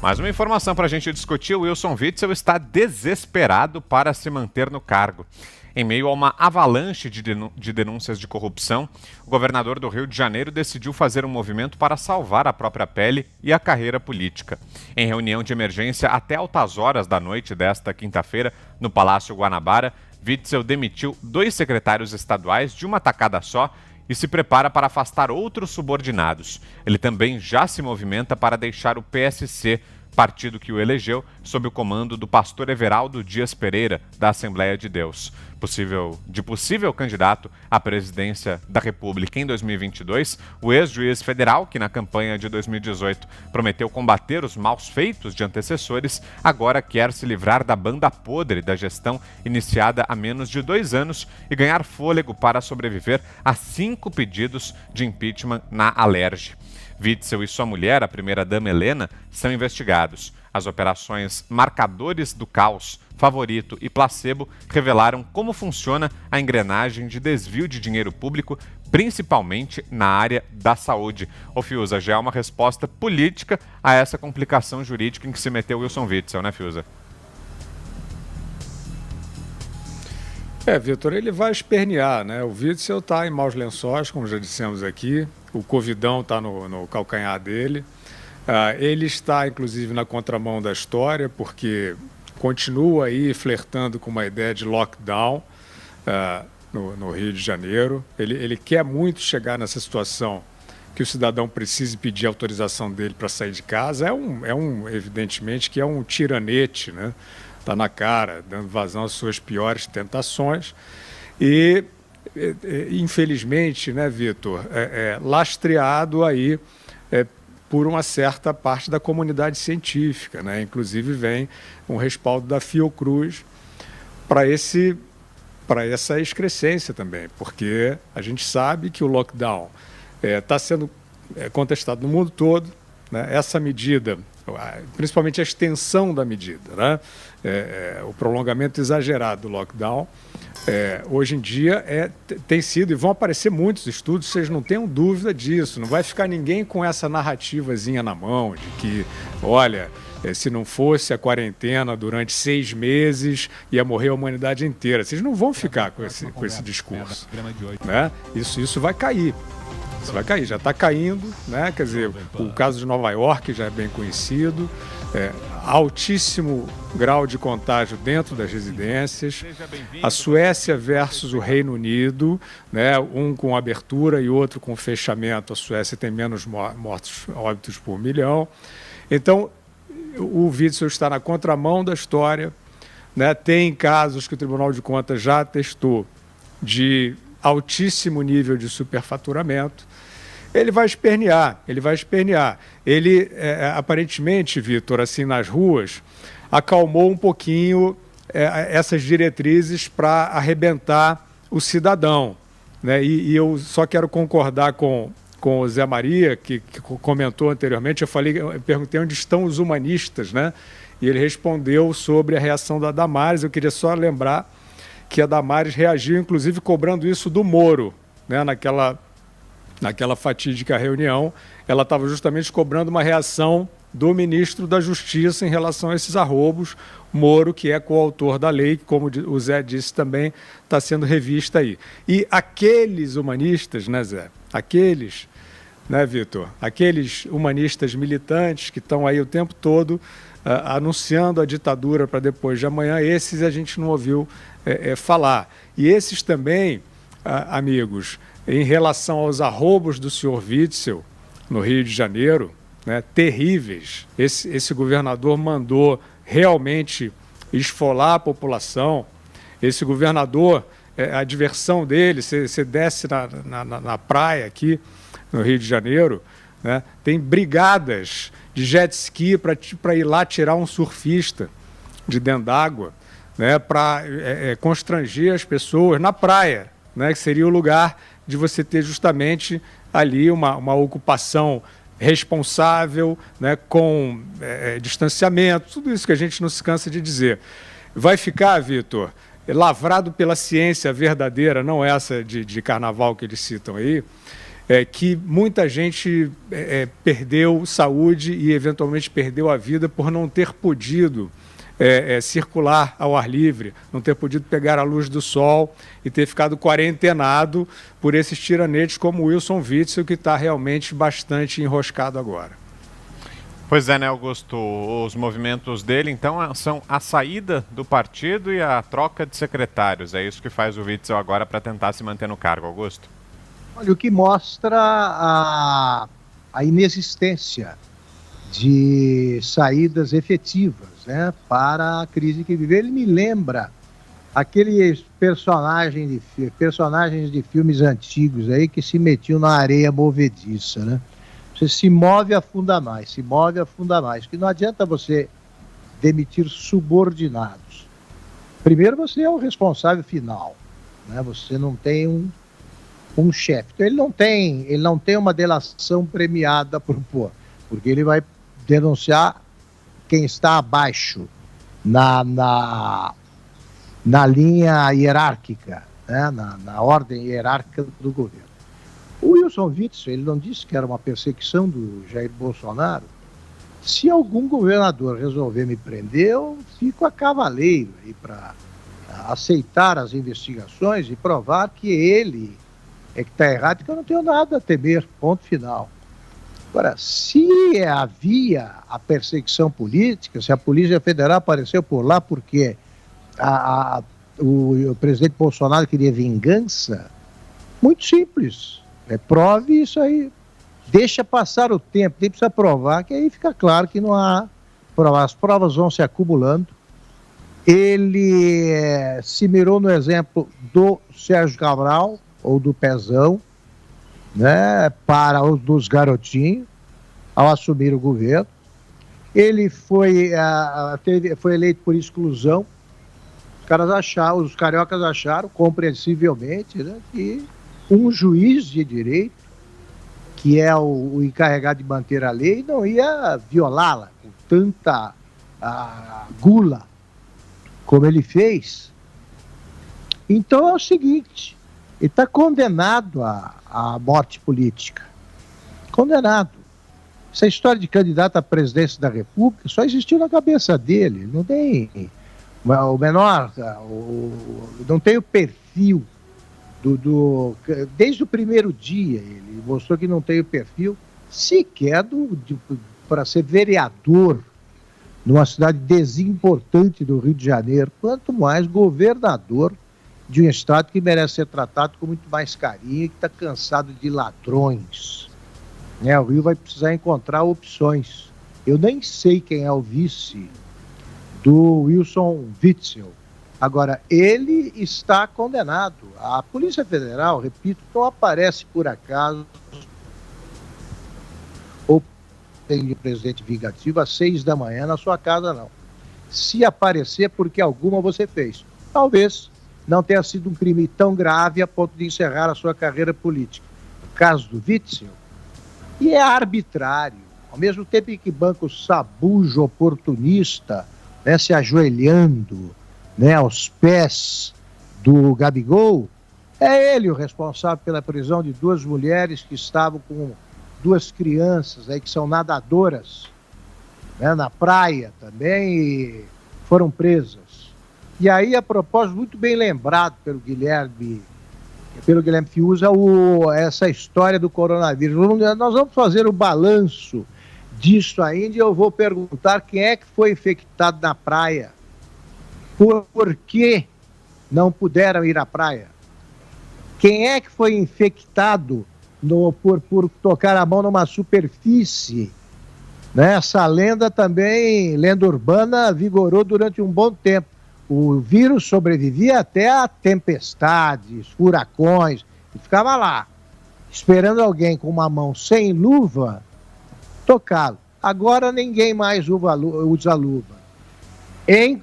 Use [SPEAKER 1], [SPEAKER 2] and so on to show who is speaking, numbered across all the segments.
[SPEAKER 1] Mais uma informação para a gente discutir: o Wilson Witzel está desesperado para se manter no cargo. Em meio a uma avalanche de denúncias de corrupção, o governador do Rio de Janeiro decidiu fazer um movimento para salvar a própria pele e a carreira política. Em reunião de emergência até altas horas da noite desta quinta-feira, no Palácio Guanabara, Witzel demitiu 2 secretários estaduais de uma tacada só e se prepara para afastar outros subordinados. Ele também já se movimenta para deixar o PSC, partido que o elegeu, sob o comando do pastor Everaldo Dias Pereira, da Assembleia de Deus. Possível candidato à presidência da República em 2022, o ex-juiz federal, que na campanha de 2018 prometeu combater os maus feitos de antecessores, agora quer se livrar da banda podre da gestão iniciada há menos de 2 anos e ganhar fôlego para sobreviver a 5 pedidos de impeachment na Alerj. Witzel e sua mulher, a primeira-dama Helena, são investigados. As operações Marcadores do Caos, Favorito e Placebo revelaram como funciona a engrenagem de desvio de dinheiro público, principalmente na área da saúde. Ô Fiuza, já é uma resposta política a essa complicação jurídica em que se meteu Wilson Witzel, né, Fiuza?
[SPEAKER 2] Vitor, ele vai espernear, né? O Witzel está em maus lençóis, como já dissemos aqui. O Covidão está no calcanhar dele. Ele está, inclusive, na contramão da história, porque continua aí flertando com uma ideia de lockdown no Rio de Janeiro. Ele quer muito chegar nessa situação que o cidadão precise pedir autorização dele para sair de casa. Evidentemente, que é um tiranete, né? Está na cara, dando vazão às suas piores tentações. E, infelizmente, né, Vitor, lastreado aí por uma certa parte da comunidade científica, né? Inclusive vem um respaldo da Fiocruz para essa excrescência também, porque a gente sabe que o lockdown está sendo contestado no mundo todo, né? Essa medida, principalmente a extensão da medida, né? O prolongamento exagerado do lockdown, hoje em dia tem sido, e vão aparecer muitos estudos, vocês não tenham dúvida disso, não vai ficar ninguém com essa narrativazinha na mão de que, olha, se não fosse a quarentena durante 6 meses, ia morrer a humanidade inteira. Vocês não vão ficar com esse discurso, né? Isso vai cair. Isso vai cair, já está caindo, né? Quer dizer, o caso de Nova York já é bem conhecido, altíssimo grau de contágio dentro das residências. A Suécia versus o Reino Unido, né? Um com abertura e outro com fechamento. A Suécia tem menos óbitos por milhão. Então, o Witzel está na contramão da história, né? Tem casos que o Tribunal de Contas já atestou de altíssimo nível de superfaturamento. Ele vai espernear. Ele, aparentemente, Vitor, assim, nas ruas, acalmou um pouquinho essas diretrizes para arrebentar o cidadão, né? E eu só quero concordar com o Zé Maria, que comentou anteriormente. Eu perguntei onde estão os humanistas, né? E ele respondeu sobre a reação da Damares. Eu queria só lembrar que a Damares reagiu, inclusive, cobrando isso do Moro, né? Naquela fatídica reunião, ela estava justamente cobrando uma reação do ministro da Justiça em relação a esses arroubos. Moro, que é coautor da lei, que, como o Zé disse, também está sendo revista aí. E aqueles humanistas, né, Zé? Aqueles, né, Vitor? Aqueles humanistas militantes que estão aí o tempo todo anunciando a ditadura para depois de amanhã, esses a gente não ouviu falar. E esses também, amigos, em relação aos arroubos do senhor Witzel no Rio de Janeiro, né, terríveis. Esse governador mandou realmente esfolar a população. Esse governador, a diversão dele, você desce na praia aqui no Rio de Janeiro, né, tem brigadas de jet ski para ir lá tirar um surfista de dentro d'água, né, para constranger as pessoas na praia, né, que seria o lugar de você ter justamente ali uma ocupação responsável, né, com distanciamento, tudo isso que a gente não se cansa de dizer. Vai ficar, Vitor, lavrado pela ciência verdadeira, não essa de carnaval que eles citam aí, que muita gente perdeu saúde e eventualmente perdeu a vida por não ter podido circular ao ar livre, não ter podido pegar a luz do sol e ter ficado quarentenado por esses tiranetes como Wilson Witzel, que está realmente bastante enroscado agora.
[SPEAKER 1] Pois é, né, Augusto? Os movimentos dele, então, são a saída do partido e a troca de secretários. É isso que faz o Witzel agora para tentar se manter no cargo, Augusto?
[SPEAKER 3] Olha, o que mostra a inexistência de saídas efetivas, né, para a crise que vive. Ele me lembra aqueles personagens de filmes antigos aí que se metiam na areia movediça, né? Você se move, afunda mais, que não adianta você demitir subordinados. Primeiro, você é o responsável final, né? Você não tem um chefe. Então, ele não tem uma delação premiada por pôr, porque ele vai denunciar quem está abaixo na linha hierárquica, né? na ordem hierárquica do governo. O Wilson Witzel, ele não disse que era uma perseguição do Jair Bolsonaro. Se algum governador resolver me prender, eu fico a cavaleiro aí para aceitar as investigações e provar que ele é que está errado, que eu não tenho nada a temer, ponto final. Agora, se havia a perseguição política, se a Polícia Federal apareceu por lá porque o presidente Bolsonaro queria vingança, muito simples. Prove isso aí. Deixa passar o tempo, nem precisa provar, que aí fica claro que não há prova. As provas vão se acumulando. Ele se mirou no exemplo do Sérgio Cabral, ou do Pezão, né, para os dos garotinhos, ao assumir o governo. Ele foi eleito por exclusão. Os cariocas acharam, compreensivelmente, né, que um juiz de direito, que é o encarregado de manter a lei, não ia violá-la com tanta gula como ele fez. Então é o seguinte, ele está condenado à morte política. Condenado. Essa história de candidato à presidência da República só existiu na cabeça dele. Não tem o menor, não tem o perfil desde o primeiro dia. Ele mostrou que não tem o perfil sequer para ser vereador numa cidade desimportante do Rio de Janeiro, quanto mais governador de um estado que merece ser tratado com muito mais carinho e que está cansado de ladrões. Né? O Rio vai precisar encontrar opções. Eu nem sei quem é o vice do Wilson Witzel. Agora, ele está condenado. A Polícia Federal, repito, não aparece por acaso ou tem de presidente vingativo às 6 da manhã na sua casa, não. Se aparecer, porque alguma você fez. Talvez não tenha sido um crime tão grave a ponto de encerrar a sua carreira política. O caso do Witzel, e é arbitrário. Ao mesmo tempo em que banco sabujo oportunista, né, se ajoelhando, né, aos pés do Gabigol, é ele o responsável pela prisão de 2 mulheres que estavam com 2 crianças aí, que são nadadoras, né, na praia também, e foram presas. E aí, a propósito, muito bem lembrado pelo Guilherme Fiuza, essa história do coronavírus. Nós vamos fazer o balanço disso ainda e eu vou perguntar quem é que foi infectado na praia. Por que não puderam ir à praia? Quem é que foi infectado por tocar a mão numa superfície? Né? Essa lenda também, lenda urbana, vigorou durante um bom tempo. O vírus sobrevivia até a tempestades, furacões, e ficava lá, esperando alguém com uma mão sem luva tocá-lo. Agora ninguém mais usa luva. Em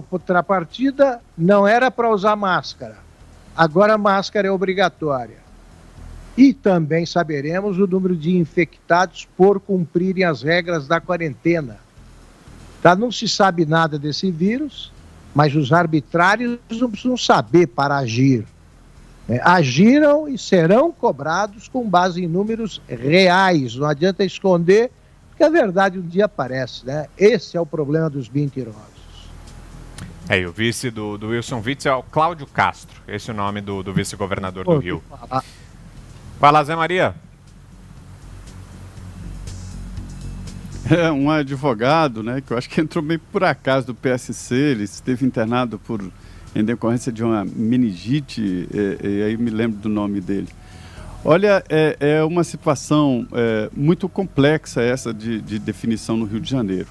[SPEAKER 3] contrapartida, não era para usar máscara. Agora a máscara é obrigatória. E também saberemos o número de infectados por cumprirem as regras da quarentena. Tá? Não se sabe nada desse vírus, mas os arbitrários não precisam saber para agir. Agiram e serão cobrados com base em números reais. Não adianta esconder, porque a verdade um dia aparece, né? Esse é o problema dos mentirosos.
[SPEAKER 1] E o vice do Wilson Witzel é o Cláudio Castro. Esse é o nome do vice-governador do Rio. Vai lá, Zé Maria.
[SPEAKER 4] É um advogado, né, que eu acho que entrou meio por acaso do PSC, ele esteve internado em decorrência de uma meningite, e aí me lembro do nome dele. Olha, é uma situação muito complexa essa de definição no Rio de Janeiro.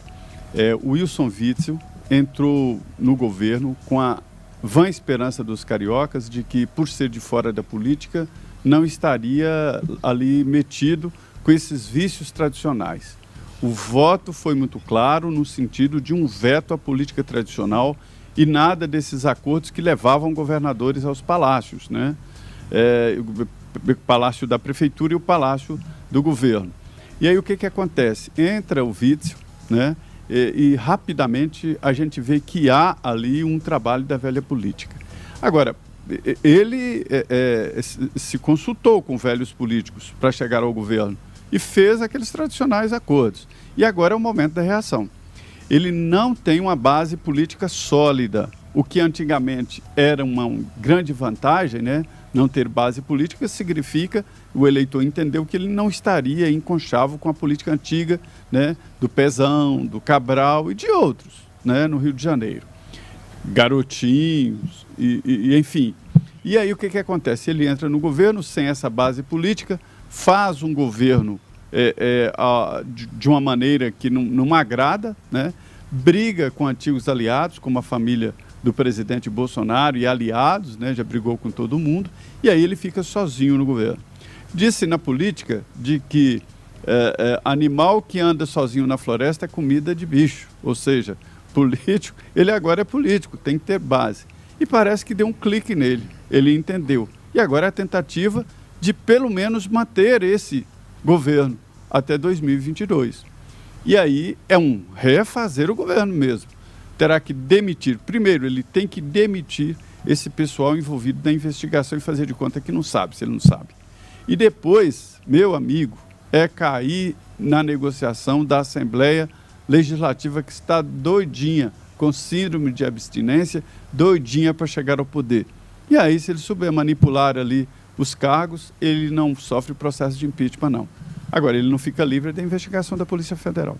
[SPEAKER 4] O Wilson Witzel entrou no governo com a vã esperança dos cariocas de que, por ser de fora da política, não estaria ali metido com esses vícios tradicionais. O voto foi muito claro no sentido de um veto à política tradicional e nada desses acordos que levavam governadores aos palácios, né? O palácio da prefeitura e o palácio do governo. E aí o que acontece? Entra o Witzel, né? E rapidamente a gente vê que há ali um trabalho da velha política. Agora, ele se consultou com velhos políticos para chegar ao governo e fez aqueles tradicionais acordos. E agora é o momento da reação. Ele não tem uma base política sólida, o que antigamente era uma grande vantagem, né? Não ter base política significa, o eleitor entendeu que ele não estaria em conchavo com a política antiga, né? Do Pezão, do Cabral e de outros, né? No Rio de Janeiro. Garotinhos, enfim. E aí o que acontece? Ele entra no governo sem essa base política, faz um governo de uma maneira que não agrada, né? Briga com antigos aliados, como a família do presidente Bolsonaro e aliados, né? Já brigou com todo mundo, e aí ele fica sozinho no governo. Disse na política de que animal que anda sozinho na floresta é comida de bicho, ou seja, político, ele agora é político, tem que ter base. E parece que deu um clique nele, ele entendeu. E agora é a tentativa de pelo menos manter esse governo até 2022. E aí é um refazer o governo mesmo. Terá que demitir. Primeiro, ele tem que demitir esse pessoal envolvido na investigação e fazer de conta que não sabe, se ele não sabe. E depois, meu amigo, é cair na negociação da Assembleia Legislativa que está doidinha, com síndrome de abstinência, doidinha para chegar ao poder. E aí, se ele souber manipular ali os cargos, ele não sofre processo de impeachment, não. Agora, ele não fica livre da investigação da Polícia Federal.